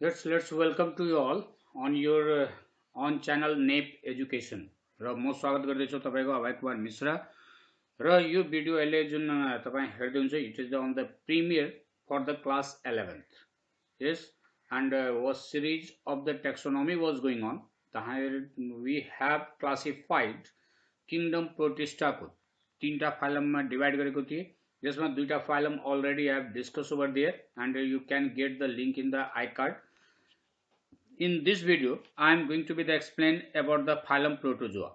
Let's welcome to you all on your on channel NAP Education र म स्वागत गर्दैछु तपाईको अभय कुमार मिश्रा र यो भिडियो अहिले जुन तपाई हेर्दै हुनुहुन्छ it is on the premiere for the class 11th. Yes, and was series of the taxonomy was going on. We have classified kingdom protista को तीनटा फाइलम में डिवाइड गरेको थिए जसमा दुईटा phylum already I have discussed over there and you can get the link in the iCard. In this video, I am going to be explain about the phylum Protozoa.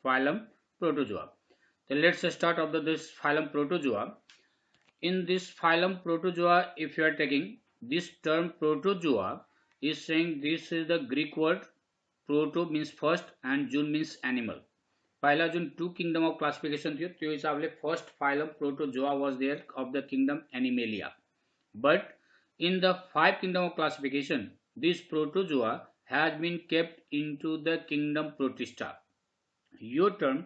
Phylum Protozoa. Then let's start of this phylum Protozoa. In this phylum Protozoa, if you are taking this term Protozoa, is saying this is the Greek word proto means first and zoon means animal. पहला जो two kingdom of classification थियो त्यो हिसाबले first phylum protozoa was there of the kingdom Animalia but in the five kingdom of classification this protozoa has been kept into the kingdom protista. यो term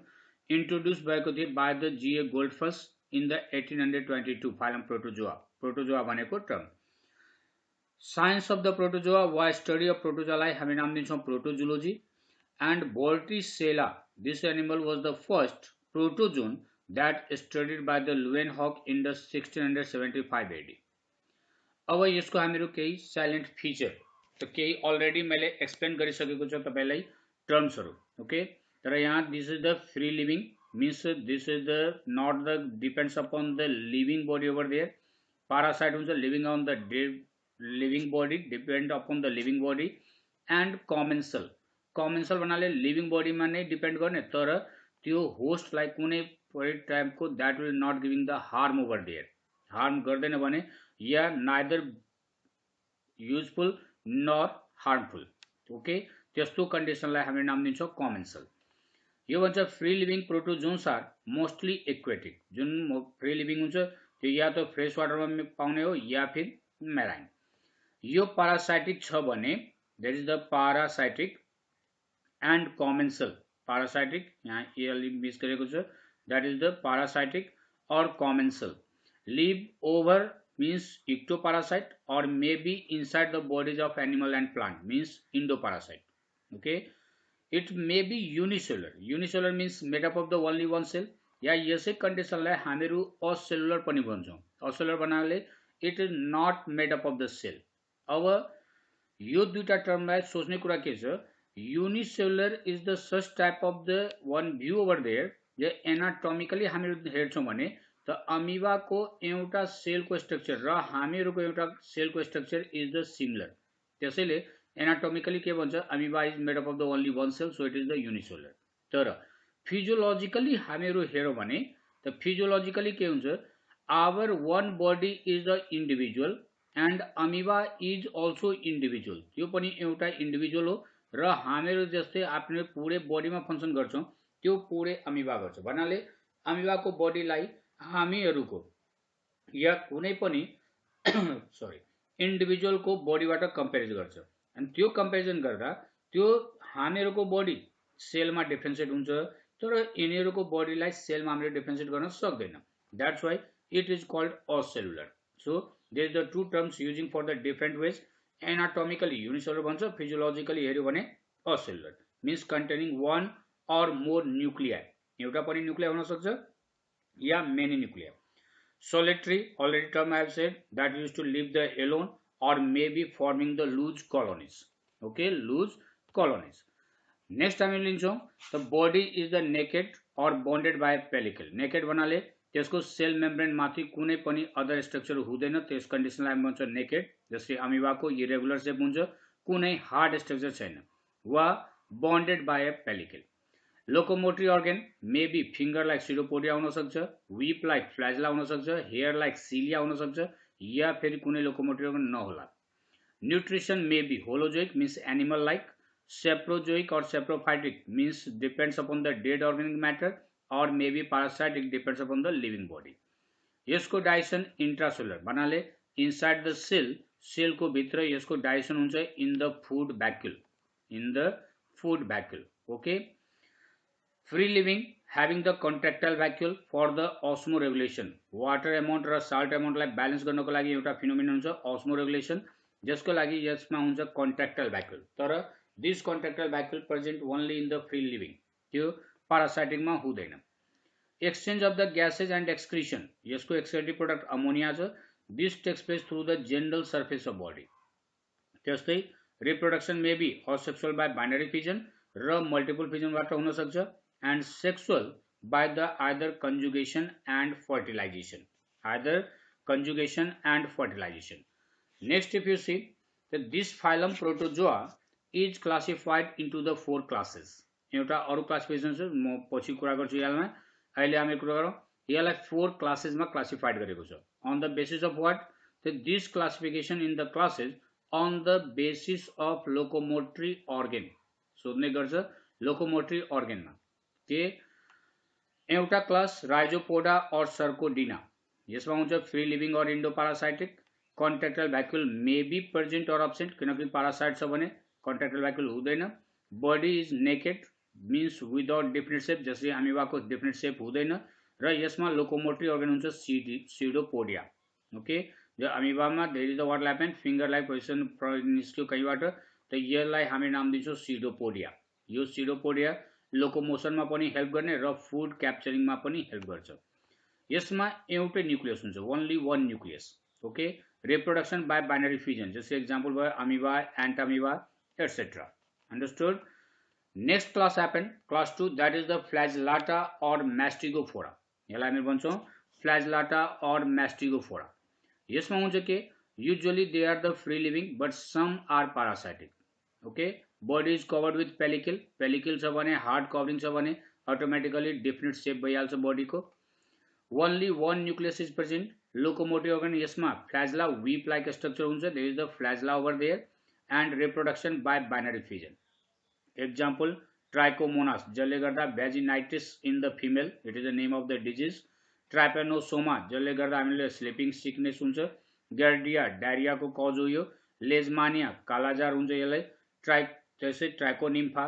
introduced by the G.A. Goldfuss in the 1822 phylum protozoa. Protozoa भनेको term. Science of the protozoa वा study of protozoa लाई हामी नाम दिन्छौं protozoology and Vorticella. This animal was the first protozoan that studied by the Leeuwenhoek in the 1675 AD. अब यसको हामीहरु केही silent feature तो केही अलरेडी मैले एक्सप्लेन गरिसकेको छु तपाईलाई टर्म्सहरु ओके तर यहाँ this is the free living means this is the not the depends upon the living body over there parasite हुन्छ living on the living body depend upon the living body and commensal भन्नाले living बॉडीमा नै depend गर्ने तर त्यो होस्टलाई कुनै टाइपको that will not giving the harm over there harm गर्दैन भने या neither useful nor harmful okay त्यस्तो कन्डिसनलाई हामी नाम दिन्छौं कमेन्सल यो भन्छ free living protozoans are mostly aquatic जुन फ्री लिभिङ हुन्छ त्यो या त फ्रेश वाटरमा पाउने हो या फिर मेराइन यो पैरासाइटिक छ भने that is the parasitic and commensal parasitic यहाँ ए अलि मिस गरेको छ that is the parasitic or commensal live over means ectoparasite or may be inside the bodies of animal and plant means endoparasite. Okay, it may be unicellular means made up of the only one cell या यसै कन्डिसनलाई हामीहरु acellular पनि भन्छौं acellular भन्नाले it is not made up of the cell अब यो दुईटा टर्मलाई सोच्ने कुरा के छ unicellular is the such type of the one view over there जे एनाटोमिकली हामीहरु हेर्छौं भने त अमीबा को एउटा सेल को स्ट्रक्चर र हामीहरुको एउटा सेल को स्ट्रक्चर इज द सिमिलर त्यसैले एनाटोमिकली के भन्छ amoeba is made up of the only one cell so it is the unicellular तर फिजियोलॉजिकली हामीहरु हेरौं भने त फिजियोलॉजिकली के हुन्छ our one body is the individual and amoeba is also individual त्यो पनि एउटा इन्डिभिजुअल हो र हामीहरु जस्तै आफ्नो पुरै बडीमा फंक्सन गर्छौं त्यो पुरै अमीबा गर्छ भन्नाले अमीबा को बडीलाई हामीहरुको या कुनै पनि सरी इन्डिभिजुअल को बडीबाट कम्पेरिजन गर्छ अनि त्यो कम्पेरिजन गर्दा त्यो हामीहरुको बडी सेलमा डिफरेन्शिएट हुन्छ तर यिनीहरुको बडीलाई सेलमा हामीले डिफरेन्शिएट गर्न सक्दैन that's why it is called acellular so there is the two terms using for the different ways anatomically unicellular भन्छ फिजियोलॉजिकली हेर्यो भने असेलुलर मीन्स कन्टेनिङ वन और मोर न्यूक्लियाई एउटा पनि न्यूक्लियाई हुन सक्छ या many nuclei. Solitary, already term I have said, that used to live the alone or maybe forming the loose colonies. Okay, loose colonies. Next time we will the body is the naked or bonded by a pellicle. Naked भन्नाले त्यसको sale membrane माथि कुनै पनि other structure हुँदैन त्यस कन्डिसनलाई भन्छ naked जस्तै अमीबाको irregular shape हुन्छ कुनै हार्ड स्ट्रक्चर छैन वा bonded by a pellicle. Locomotory organ may be finger like pseudopodia हुन सक्छ whip like flagella हुन सक्छ hair like cilia हुन सक्छ या फेरि कुनै locomotory organ नहोला nutrition may be holozoic means animal like saprozoic or saprophytic means depends upon the dead organic matter or may be parasitic depends upon the living body यसको digestion intracellular भन्नाले inside the cell को भित्र यसको digestion हुन्छ in the food vacuole okay. Free living having the contractile vacuole for the osmoregulation water amount र salt amount लाई balance गर्नको लागि एउटा फिनोमिना हुन्छ osmoregulation जसको लागि यसमा हुन्छ कन्ट्राक्टाइल भ्याक्युल, तर this contractile vacuole present only in the free living, त्यो पारासाइटिकमा हुँदैन। Exchange of the gases and excretion, यसको एक्सक्रिटिभ प्रोडक्ट अमोनिया छ, this takes place through the general surface of body. त्यस्तै reproduction may be asexual by binary fission र multiple फिजनबाट हुन सक्छ, and sexual by the either conjugation and fertilization, either conjugation and fertilization. Next, if you see that this phylum Protozoa is classified into the 4 classes. एउटा अरु classification छ, म पछि कुरा गर्छु यसमा। अहिले हामी कुरा गरौँ यसलाई 4 क्लासेस मा क्लासिफाइड गरेको छ। On the basis of what? That this classification in the classes on the basis of locomotory organ. सोध्ने गर्छ लोकोमोटरी organ मा के एउटा क्लास राइजोपोडा और सर्कोडिना, यसमा हुन्छ free living or endoparasitic. Contractile vacuole may be present or absent, किनकि parasite छ भने कन्ट्राक्टाइल भ्याक्युल हुँदैन। Body is naked means without definite shape, जसरी अमिबाको डेफिनेट सेप हुँदैन, र यसमा लोकोमोटरी अर्गन हुन्छ सिडोपोडिया। ओके, जो अमिबामा there is the overlap and finger like position निस्क्यो कहीँबाट, त यसलाई हामी नाम दिन्छौँ सिडोपोडिया। यो सिडोपोडिया लोकोमोसनमा पनि हेल्प गर्ने र फुड क्याप्चरिङमा पनि हेल्प गर्छ। यसमा एउटै न्यूक्लियस हुन्छ, only one nucleus. Okay, reproduction by binary fission, जैसे एक्जाम्पल भयो amoeba, entamoeba etcetera. Understood. Next class happen class 2, that is the flagellata or mastigophora. यसलाई हामी भन्छौँ फ्लैजिलाटा और मैस्टिगोफोरा। यसमा हुन्छ के usually they are the free living but some are parasitic. Okay, body is covered with pellicle, pellicle छ भने hard covering छ भने अटोमेटिकली डेफिनेट शेप भइहाल्छ बॉडी को। Only one nucleus is present. Locomotive organ यसमा flagella whip like structure हुन्छ, there is the flagella over there, and reproduction by binary fission. Example trichomonas, जसले गर्दा vaginitis in the female, it is the name of the disease. Trypanosoma, जसले गर्दा हामीले sleeping sickness हुन्छ। Giardia, diarrhoea को cause हो यो। लेजमानिया, कालाजार हुन्छ यसलाई। जैसे ट्राइकोनिम्फा,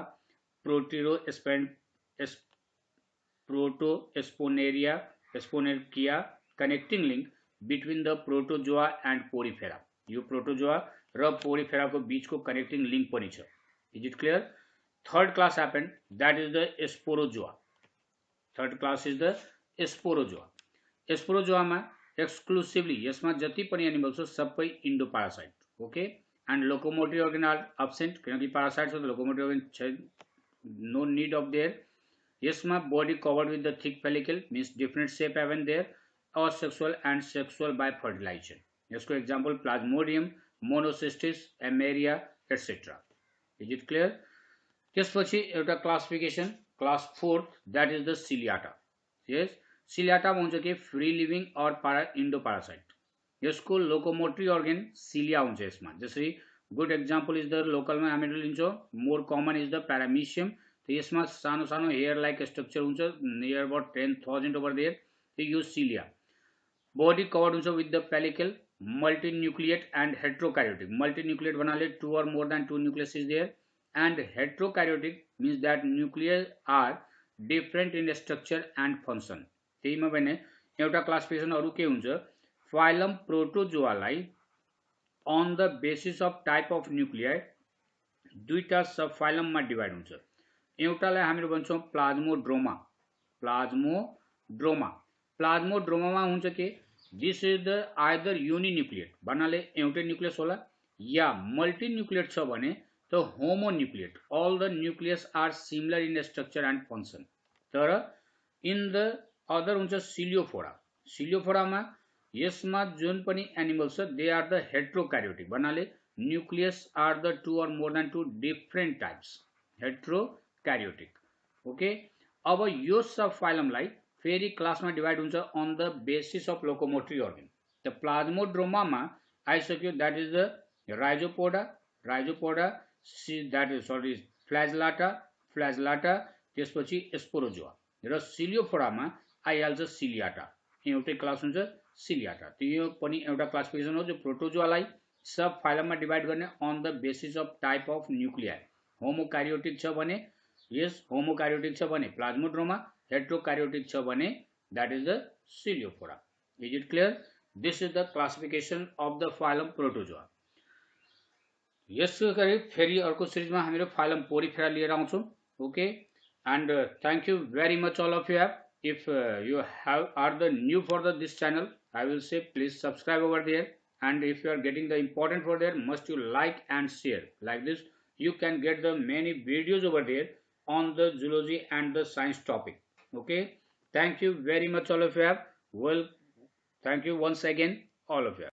प्रोटोस्पोनेरिया, एस्पोनेर्किया, connecting link between the protozoa and porifera. यो प्रोटोजोआ र पोरिफेरा को बीच को कनेक्टिंग लिंक पनि छ। Is it clear? Third class happen, that is the sporozoa. Third class is the sporozoa. Sporozoa में एक्सक्लुसिवली यसमा जति पनि एनिमल छ सबै endoparasite. Okay, and locomotory organ are absent, किनकि पारासाइट छ त लोकोमोटरी अर्गन छ, नो नीड अफ देयर। यसमा body covered with the thick pellicle means different shape haven there, asexual and sexual by fertilization. यसको example plasmodium, monocystis, eimeria etcetera. Is it clear? त्यसपछि एउटा classification class 4, that is the ciliata. Yes, ciliata हुन्छ के free living और इन्डोपारासाइट। यसको locomotory organ cilia हुन्छ यसमा। जसरी गुड एक्जाम्पल इज द लोकलमा हामीले लिन्छौँ, मोर कमन इज द प्यारामिसियम। तो यसमा सानो सानो हेयर लाइक स्ट्रक्चर हुन्छ, नियर अबाउट 10,000 ओभर देयर। तो यो सिलिया। बॉडी कवर्ड हुन्छ विथ द पेलिकल, मल्टीन्यूक्लिएट एंड हेट्रोकैरियोटिक। मल्टीन्यूक्लिएट भन्नाले 2 or more than 2 nucleus is there, and heterokäriotic means that nuclei are different in structure and function. त्यहीमा भने एउटा classification अरु के हुन्छ, phylum प्रोटोजोआलाई on the basis of type of nuclei दुईटा सब फाइलममा divide हुन्छ। एउटालाई हामीले भन्छौँ प्लाज्मोड्रोमा। प्लाज्मोड्रोमा प्लाज्मोड्रोमामा हुन्छ के this is the either uninucleate भन्नाले एउटै न्यूक्लियस होला, या मल्टीन्यूक्लिएट छ भने त homonucleate, all the nucleus are similar in structure and function. तर इन द अदर हुन्छ सिलियोफोरा। सिलियोफोरामा यसमा जुन पनि एनिमल छ दे आर द हेट्रोकैरियोटिक भन्नाले nucleus are the 2 or more than 2 different types, heterokaryotic. Okay, अब यो सब फाइलमलाई फेरि क्लासमा डिवाइड हुन्छ on the basis of locomotory organ. त प्लाज्मोड्रोमामा आइसक्यो, that is the Rhizopoda, that is sorry Flagellata, त्यसपछि स्पोरोजोआ, र सिलियोफोरामा आइहाल्छ सिलियाटा। एउटै क्लास हुन्छ सिलियाटा। त यो पनि एउटा क्लासिफिकेसन हो जो प्रोटोजोआलाई सब फाइलममा डिवाइड गर्ने on the basis of type of nuclei. Homokaryotic छ भने यस होमोकैरियोटिक छ भने प्लाज्मोड्रोमा, हेट्रोकैरियोटिक छ भने that is the Ciliophora. Is it clear? This is the classification of the phylum Protozoa. यसो गरी फेरि अर्को सिरिजमा हामीहरू फाइलम पोरिफेरा लिएर आउँछौँ. Okay, and thank you very much all of you. If you are the new for this channel, I will say please subscribe over there, and if you are getting the important for there, must you like and share. Like this you can get the many videos over there on the zoology and the science topic. Okay, thank you very much all of you. Well, thank you once again all of you.